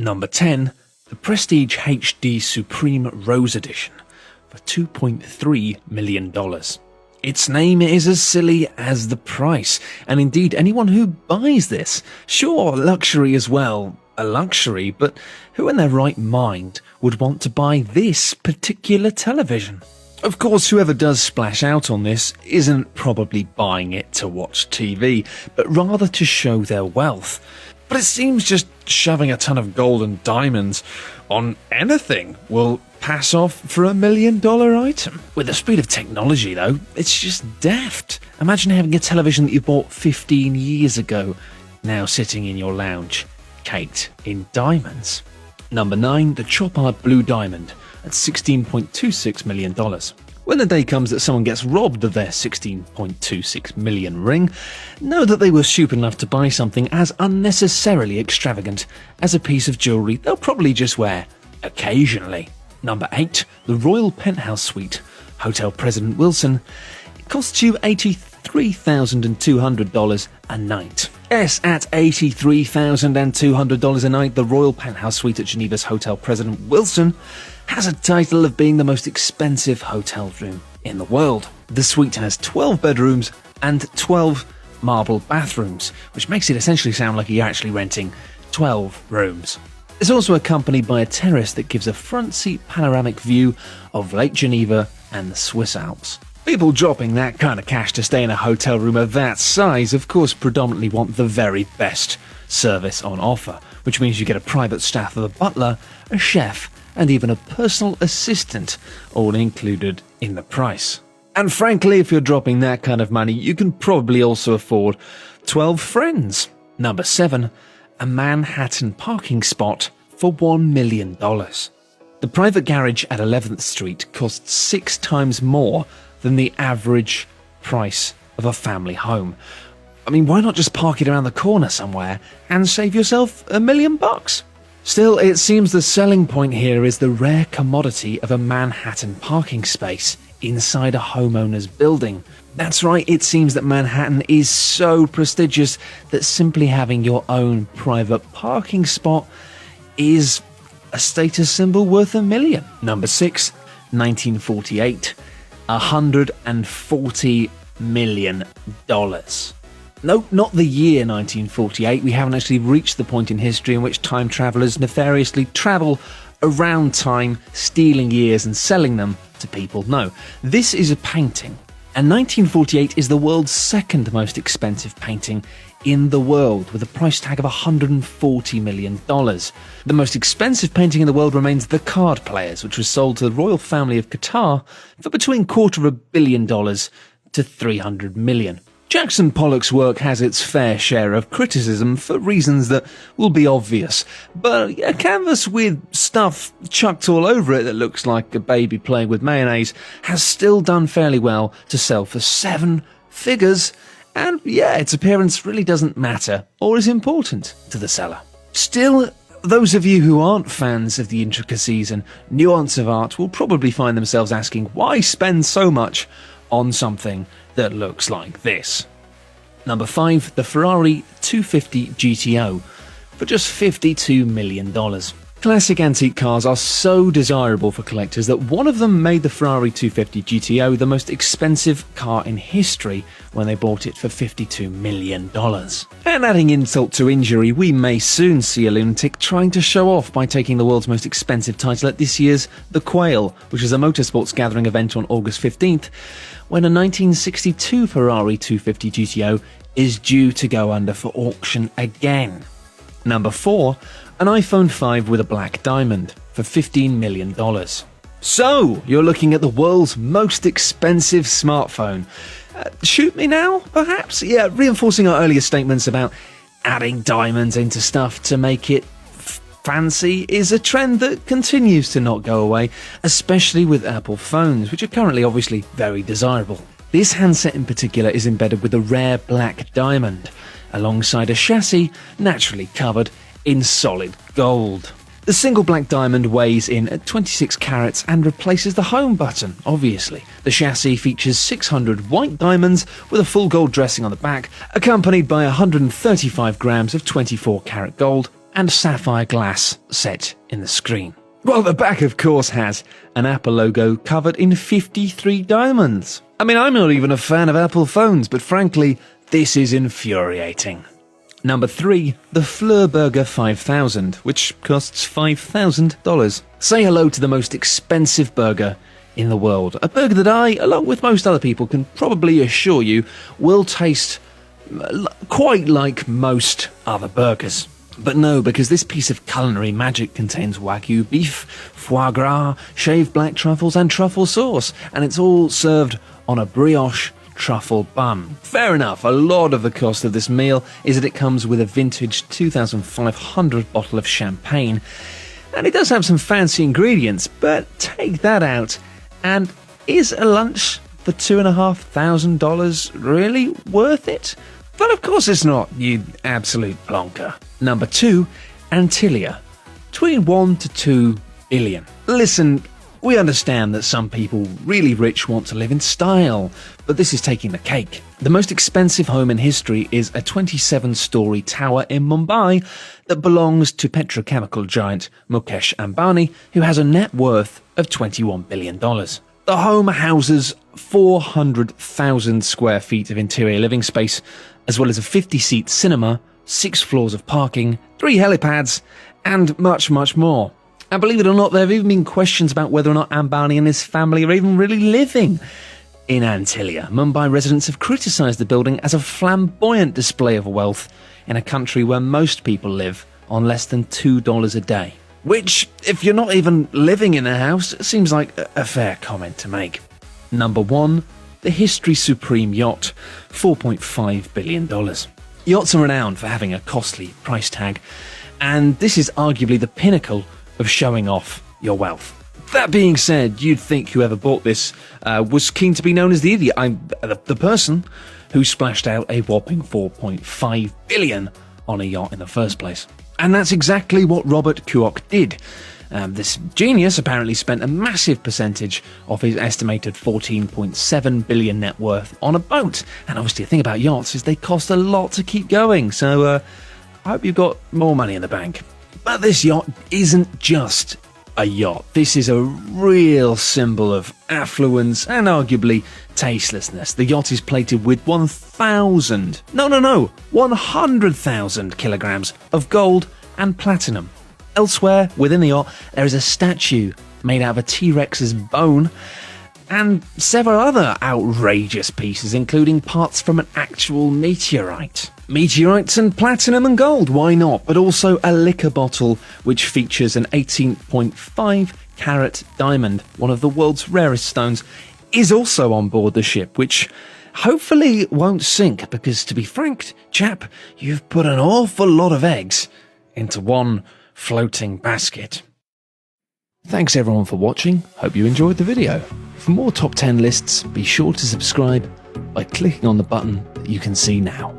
Number 10, the Prestige HD Supreme Rose Edition for $2.3 million. Its name is as silly as the price, and indeed anyone who buys this, sure, luxury as well, a luxury, but who in their right mind would want to buy this particular television? Of course, whoever does splash out on this isn't probably buying it to watch TV, but rather to show their wealth. But it seems just shoving a ton of gold and diamonds on anything will pass off for $1 million item. With the speed of technology, though, it's just daft. Imagine having a television that you bought 15 years ago, now sitting in your lounge, caked in diamonds. Number 9, the Chopard Blue Diamond at $16.26 million. When the day comes that someone gets robbed of their $16.26 million ring, know that they were stupid enough to buy something as unnecessarily extravagant as a piece of jewellery they'll probably just wear occasionally. Number 8, the Royal Penthouse Suite, Hotel President Wilson. It costs you $83,200 a night. Yes, at $83,200 a night, the Royal Penthouse Suite at Geneva's Hotel President Wilson has a title of being the most expensive hotel room in the world. The suite has 12 bedrooms and 12 marble bathrooms, which makes it essentially sound like you're actually renting 12 rooms. It's also accompanied by a terrace that gives a front seat panoramic view of Lake Geneva and the Swiss Alps. People dropping that kind of cash to stay in a hotel room of that size, of course, predominantly want the very best service on offer, which means you get a private staff of a butler, a chef, and even a personal assistant, all included in the price. And frankly, if you're dropping that kind of money, you can probably also afford 12 friends. Number 7, a Manhattan parking spot for $1 million. The private garage at 11th Street costs 6 times more than the average price of a family home. I mean, why not just park it around the corner somewhere and save yourself $1 million? Still, it seems the selling point here is the rare commodity of a Manhattan parking space inside a homeowner's building. That's right, it seems that Manhattan is so prestigious that simply having your own private parking spot is a status symbol worth $1 million. Number 6, 1948, $140 million. No, not the year 1948. We haven't actually reached the point in history in which time travelers nefariously travel around time, stealing years and selling them to people. No, this is a painting. And 1948 is the world's second most expensive painting in the world, with a price tag of $140 million. The most expensive painting in the world remains The Card Players, which was sold to the royal family of Qatar for between $250 million to $300 million. Jackson Pollock's work has its fair share of criticism for reasons that will be obvious, but a canvas with stuff chucked all over it that looks like a baby playing with mayonnaise has still done fairly well to sell for 7 figures, and yeah, its appearance really doesn't matter or is important to the seller. Still, those of you who aren't fans of the intricacies and nuance of art will probably find themselves asking, why spend so much on something that looks like this? Number 5, the Ferrari 250 GTO for just $52 million. Classic antique cars are so desirable for collectors that one of them made the Ferrari 250 GTO the most expensive car in history when they bought it for $52 million. And adding insult to injury, we may soon see a lunatic trying to show off by taking the world's most expensive title at this year's The Quail, which is a motorsports gathering event on August 15th, when a 1962 Ferrari 250 GTO is due to go under for auction again. Number 4, an iPhone 5 with a black diamond for $15 million. So, you're looking at the world's most expensive smartphone. Shoot me now, perhaps? Yeah, reinforcing our earlier statements about adding diamonds into stuff to make it fancy is a trend that continues to not go away, especially with Apple phones, which are currently obviously very desirable. This handset in particular is embedded with a rare black diamond, alongside a chassis naturally covered in solid gold. The single black diamond weighs in at 26 carats and replaces the home button, obviously. The chassis features 600 white diamonds with a full gold dressing on the back, accompanied by 135 grams of 24 karat gold and sapphire glass set in the screen. Well, the back, of course, has an Apple logo covered in 53 diamonds. I mean, I'm not even a fan of Apple phones, but frankly, this is infuriating. Number 3, the Fleur Burger 5000, which costs $5,000. Say hello to the most expensive burger in the world. A burger that I, along with most other people, can probably assure you will taste quite like most other burgers. But no, because this piece of culinary magic contains Wagyu beef, foie gras, shaved black truffles and truffle sauce, and it's all served on a brioche truffle bun. Fair enough, a lot of the cost of this meal is that it comes with a vintage 2500 bottle of champagne, and it does have some fancy ingredients, but take that out, and is a lunch for $2,500 really worth it? But of course it's not, you absolute plonker. Number 2, Antilia. Between 1 to 2 billion. Listen, we understand that some people really rich want to live in style, but this is taking the cake. The most expensive home in history is a 27-story tower in Mumbai that belongs to petrochemical giant Mukesh Ambani, who has a net worth of $21 billion. The home houses 400,000 square feet of interior living space, as well as a 50-seat cinema, 6 floors of parking, 3 helipads, and much, much more. And believe it or not, there have even been questions about whether or not Ambani and his family are even really living in Antilia. Mumbai residents have criticised the building as a flamboyant display of wealth in a country where most people live on less than $2 a day. Which, if you're not even living in a house, seems like a fair comment to make. Number 1, the History Supreme Yacht, $4.5 billion. Yachts are renowned for having a costly price tag, and this is arguably the pinnacle of showing off your wealth. That being said, you'd think whoever bought this was keen to be known as the idiot. The person who splashed out a whopping $4.5 billion on a yacht in the first place. And that's exactly what Robert Kuok did. This genius apparently spent a massive percentage of his estimated $14.7 billion net worth on a boat. And obviously the thing about yachts is they cost a lot to keep going, so I hope you've got more money in the bank. But this yacht isn't just a yacht. This is a real symbol of affluence and arguably tastelessness. The yacht is plated with 100,000 kilograms of gold and platinum. Elsewhere within the yacht, there is a statue made out of a T-Rex's bone and several other outrageous pieces, including parts from an actual meteorite. Meteorites and platinum and gold, why not? But also a liquor bottle which features an 18.5 carat diamond, one of the world's rarest stones, is also on board the ship, which hopefully won't sink because, to be frank, chap, you've put an awful lot of eggs into one floating basket. Thanks everyone for watching, hope you enjoyed the video. For more top 10 lists, be sure to subscribe by clicking on the button that you can see now.